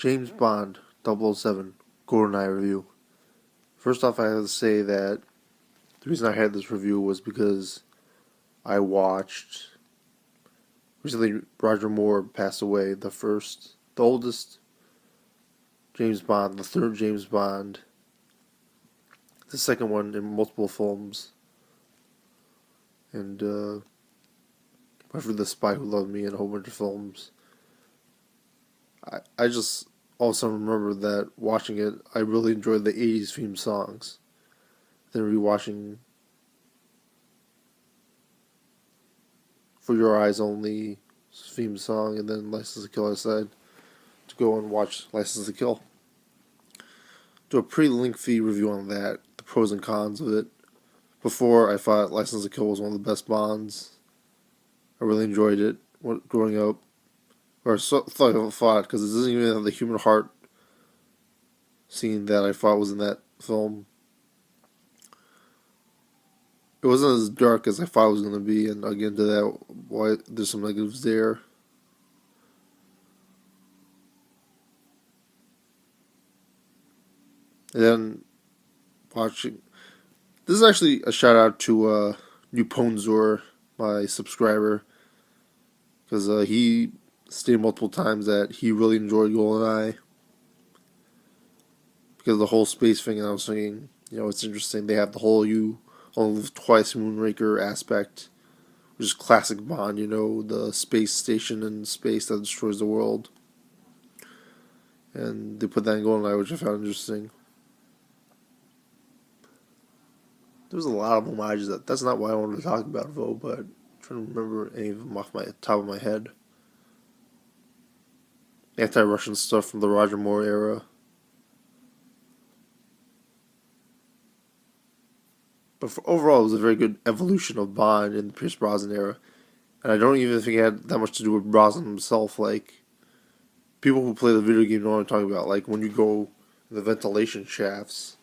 James Bond 007 Goldeneye review. First off, I have to say that the reason I had this review was because I watched recently Roger Moore passed away, the oldest James Bond, the third James Bond, the second one in multiple films, and for The Spy Who Loved Me and a whole bunch of films. I just also remember that watching it, I really enjoyed the 80s theme songs. Then rewatching For Your Eyes Only theme song, and then License to Kill, I decided to go and watch License to Kill. Do a pretty lengthy review on that, the pros and cons of it. Before, I thought License to Kill was one of the best Bonds. I really enjoyed it growing up. Or thought, because it doesn't even have the human heart scene that I thought was in that film. It wasn't as dark as I thought it was going to be, and I'll get into that, why there's some negatives there. And then watching, this is actually a shout out to n3wbpn3r, my subscriber, because he stated multiple times that he really enjoyed Goldeneye because of the whole space thing, and I was thinking, it's interesting. They have the whole "you only live twice" Moonraker aspect, which is classic Bond. The space station in space that destroys the world, and they put that in Goldeneye, which I found interesting. There's a lot of homages. That's not what I wanted to talk about, though. But I'm trying to remember any of them off my top of my head. Anti-Russian stuff from the Roger Moore era. But overall, it was a very good evolution of Bond in the Pierce Brosnan era. And I don't even think it had that much to do with Brosnan himself. Like, people who play the video game know what I'm talking about. Like, when you go in the ventilation shafts,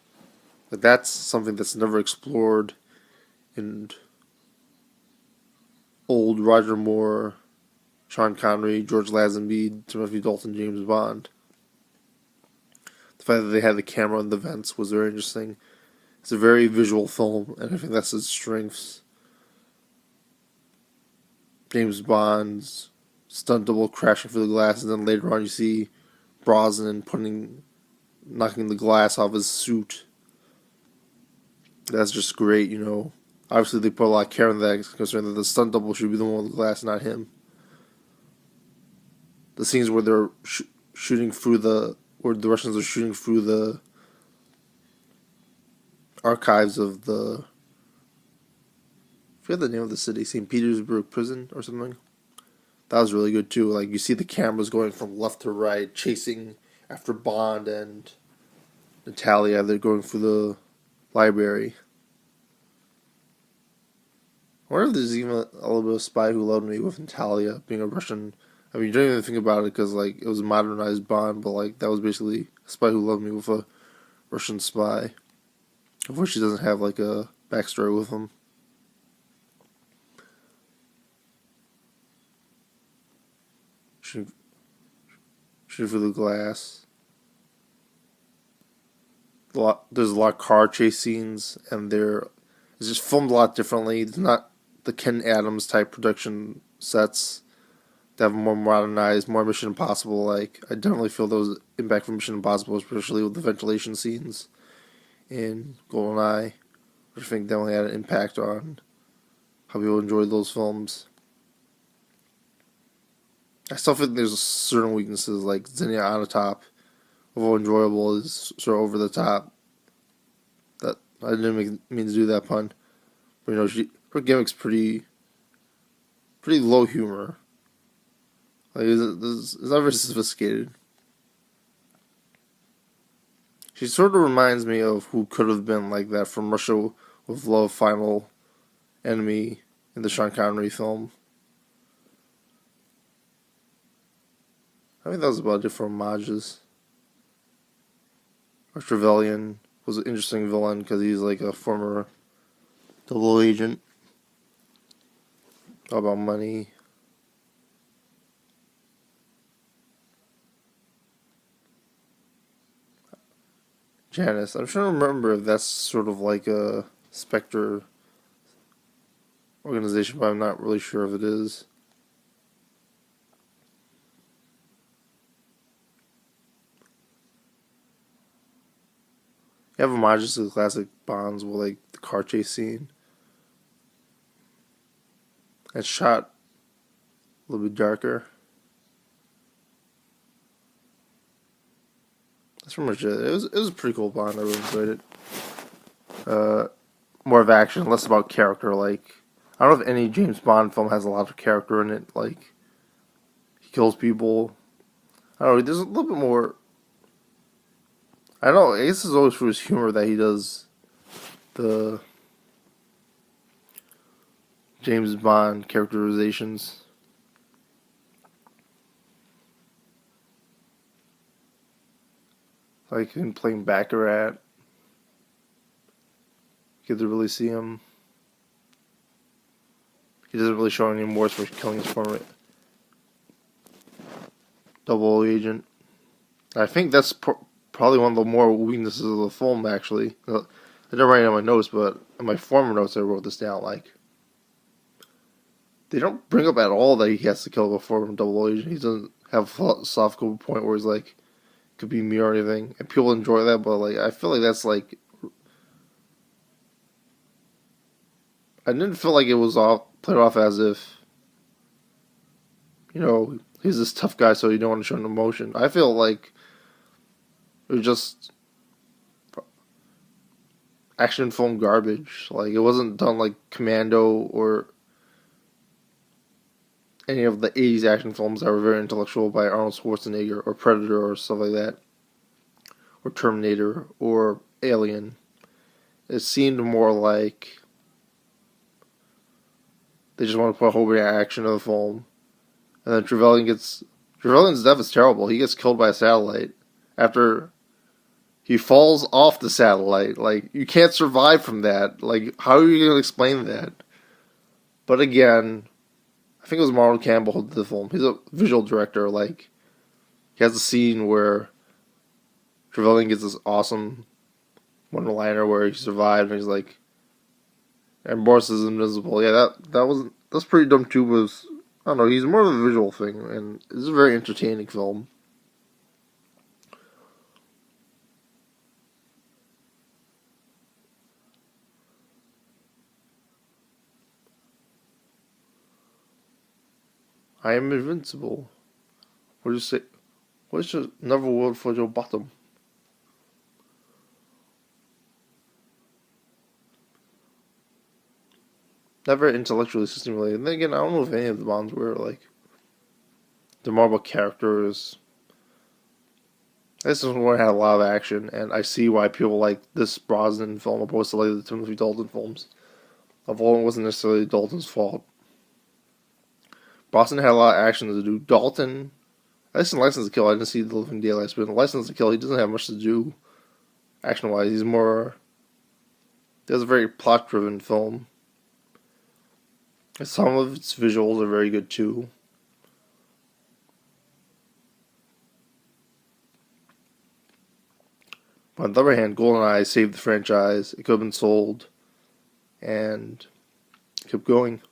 like, that's something that's never explored in old Roger Moore, Sean Connery, George Lazenby, Timothy Dalton, James Bond. The fact that they had the camera in the vents was very interesting. It's a very visual film, and I think that's its strengths. James Bond's stunt double crashing through the glass, and then later on you see Brosnan knocking the glass off his suit. That's just great, Obviously, they put a lot of care in that, considering that the stunt double should be the one with the glass, not him. The scenes where they're shooting through where the Russians are shooting through the archives of I forget the name of the city, St. Petersburg prison or something. That was really good too. Like, you see the cameras going from left to right, chasing after Bond and Natalia. They're going through the library. I wonder if there's even a little bit of Spy Who Loved Me with Natalia being a Russian. I mean, you don't even think about it because, like, it was a modernized Bond, but, like, that was basically a Spy Who Loved Me with a Russian spy. Of course, she doesn't have, like, a backstory with him. Shooting through the glass. There's a lot of car chase scenes, and it's just filmed a lot differently. It's not the Ken Adams type production sets that have more modernized, more Mission Impossible. Like, I definitely feel those impact from Mission Impossible, especially with the ventilation scenes in GoldenEye, which I think definitely had an impact on how people enjoyed those films. I still think there's certain weaknesses, like Xenia Onatopp, although enjoyable, is sort of over the top. That I didn't mean to do that pun, but her gimmick's pretty low humor. Like, it's not very sophisticated. She sort of reminds me of who could have been like that from Russia with Love, Final Enemy in the Sean Connery film. I think that was about it for homages. Trevelyan was an interesting villain because he's like a former double agent. All about money. Janice. I'm trying to remember if that's sort of like a Spectre organization, but I'm not really sure if it is. You have homages to the classic Bonds with like the car chase scene. It's shot a little bit darker. That's pretty much it. It was a pretty cool Bond. I really enjoyed it. More of action, less about character. Like I don't know if any James Bond film has a lot of character in it. Like he kills people. I don't know. There's a little bit more. I don't know. I guess it's always through his humor that he does the James Bond characterizations. Like him playing Baccarat. You get to really see him. He doesn't really show any remorse for killing his former double agent. I think that's probably one of the more weaknesses of the film, actually. I didn't write it in my notes, but in my former notes I wrote this down. Like, they don't bring up at all that he has to kill a former double agent. He doesn't have a philosophical point where he's like, could be me or anything. And people enjoy that, but like, I feel like that's like, I didn't feel like it was played off as if, he's this tough guy, so you don't want to show an emotion. I feel like it was just action film garbage. Like, it wasn't done like Commando or any of the 80s action films that were very intellectual by Arnold Schwarzenegger, or Predator or stuff like that, or Terminator or Alien. It seemed more like they just want to put a whole reaction of the film. And then Trevelyan's death is terrible. He gets killed by a satellite after he falls off the satellite. Like, you can't survive from that. Like, how are you going to explain that? But again, I think it was Marlon Campbell who did the film. He's a visual director. Like, he has a scene where Trevelyan gets this awesome one-liner where he survived, and he's like, and Boris is invisible. Yeah, that's pretty dumb too. But I don't know. He's more of a visual thing, and it's a very entertaining film. I am invincible. What do you say? What's just another word for your bottom? Never intellectually stimulated. And then again, I don't know if any of the Bonds were like. The more about characters. This one had a lot of action, and I see why people like this Brosnan film opposed to like the Timothy Dalton films. Although it wasn't necessarily Dalton's fault. Brosnan had a lot of action to do. Dalton, at least in License to Kill, I didn't see The Living Daylights, but in License to Kill, he doesn't have much to do action-wise. He's more. There's a very plot-driven film. Some of its visuals are very good too. But on the other hand, Goldeneye saved the franchise. It could have been sold, and kept going.